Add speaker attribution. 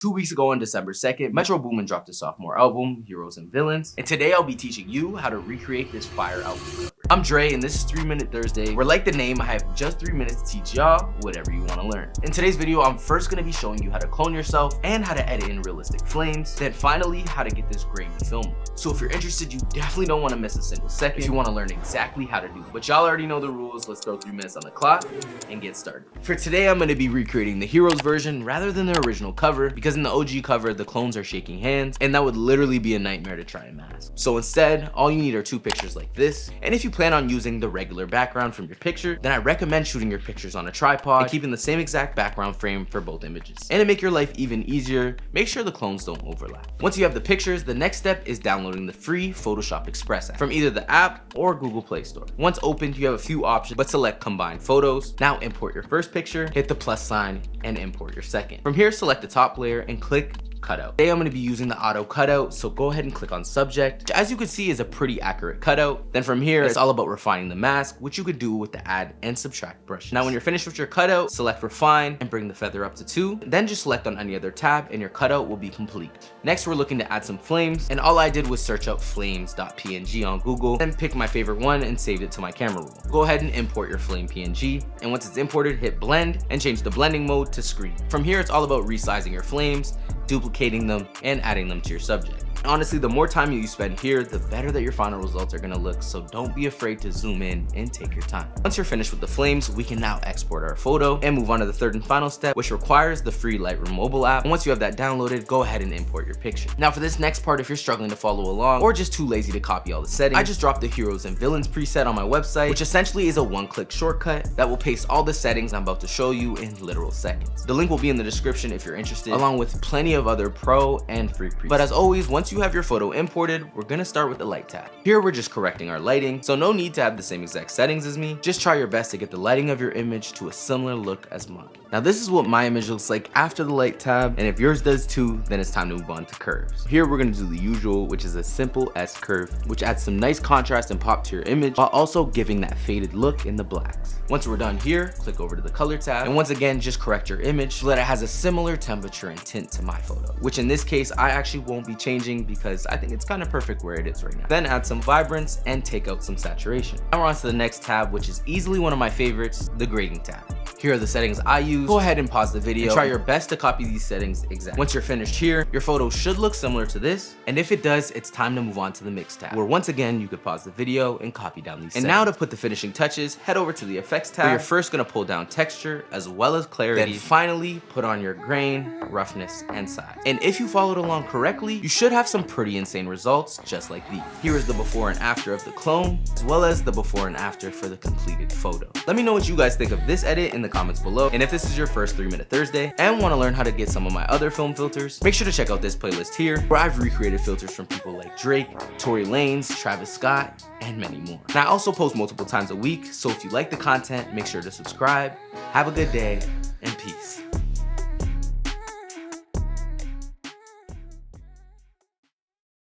Speaker 1: 2 weeks ago on December 2nd, Metro Boomin dropped his sophomore album, Heroes and Villains, and today I'll be teaching you how to recreate this fire album cover. I'm Dre, and this is 3 Minute Thursday, where like the name, I have just 3 minutes to teach y'all whatever you want to learn. In today's video, I'm first going to be showing you how to clone yourself and how to edit in realistic flames, then finally how to get this grainy film look. So if you're interested, you definitely don't want to miss a single second if you want to learn exactly how to do it. But y'all already know the rules. Let's throw 3 minutes on the clock and get started. For today, I'm going to be recreating the Heroes version rather than the original cover, because in the OG cover, the clones are shaking hands, and that would literally be a nightmare to try and mask. So instead, all you need are 2 pictures like this, and if you plan on using the regular background from your picture, then I recommend shooting your pictures on a tripod and keeping the same exact background frame for both images. And to make your life even easier, make sure the clones don't overlap. Once you have the pictures, the next step is downloading the free Photoshop Express app from either the app or Google Play Store. Once opened, you have a few options, but select Combine Photos. Now import your first picture, hit the plus sign, and import your second. From here, select the top layer and click Cutout. Today I'm going to be using the auto cutout, so go ahead and click on subject, which as you can see is a pretty accurate cutout. Then from here, it's all about refining the mask, which you could do with the add and subtract brushes. Now when you're finished with your cutout, select refine and bring the feather up to 2. Then just select on any other tab and your cutout will be complete. Next, we're looking to add some flames, and all I did was search up flames.png on Google, then pick my favorite one and saved it to my camera roll. Go ahead and import your flame PNG, and once it's imported, hit blend and change the blending mode to screen. From here, it's all about resizing your flames, duplicating them, and adding them to your subject. Honestly, the more time you spend here, the better that your final results are gonna look, so don't be afraid to zoom in and take your time. Once you're finished with the flames, we can now export our photo and move on to the third and final step, which requires the free Lightroom mobile app. And once you have that downloaded, go ahead and import your picture. Now for this next part, if you're struggling to follow along or just too lazy to copy all the settings, I just dropped the Heroes and Villains preset on my website, which essentially is a one-click shortcut that will paste all the settings I'm about to show you in literal seconds. The link will be in the description if you're interested, along with plenty of other pro and free presets. But as always, once you have your photo imported, we're gonna start with the light tab. Here we're just correcting our lighting, so no need to have the same exact settings as me. Just try your best to get the lighting of your image to a similar look as mine. Now this is what my image looks like after the light tab, and if yours does too, then it's time to move on to curves. Here we're gonna do the usual, which is a simple S curve, which adds some nice contrast and pop to your image while also giving that faded look in the blacks. Once we're done here, click over to the color tab, and once again just correct your image so that it has a similar temperature and tint to my photo, which in this case I actually won't be changing because I think it's kind of perfect where it is right now. Then add some vibrance and take out some saturation. Now we're on to the next tab, which is easily one of my favorites, the grading tab. Here are the settings I use. Go ahead and pause the video and try your best to copy these settings exactly. Once you're finished here, your photo should look similar to this, and if it does, it's time to move on to the mix tab, where once again you could pause the video and copy down these settings. And now to put the finishing touches, head over to the effects tab, where you're first going to pull down texture as well as clarity, then finally put on your grain, roughness, and size. And if you followed along correctly, you should have some pretty insane results just like these. Here is the before and after of the clone, as well as the before and after for the completed photo. Let me know what you guys think of this edit in the comments below, and if this is your first 3 Minute Thursday and want to learn how to get some of my other film filters, make sure to check out this playlist here, where I've recreated filters from people like Drake, Tory Lanez, Travis Scott, and many more. And I also post multiple times a week, so if you like the content, make sure to subscribe. Have a good day.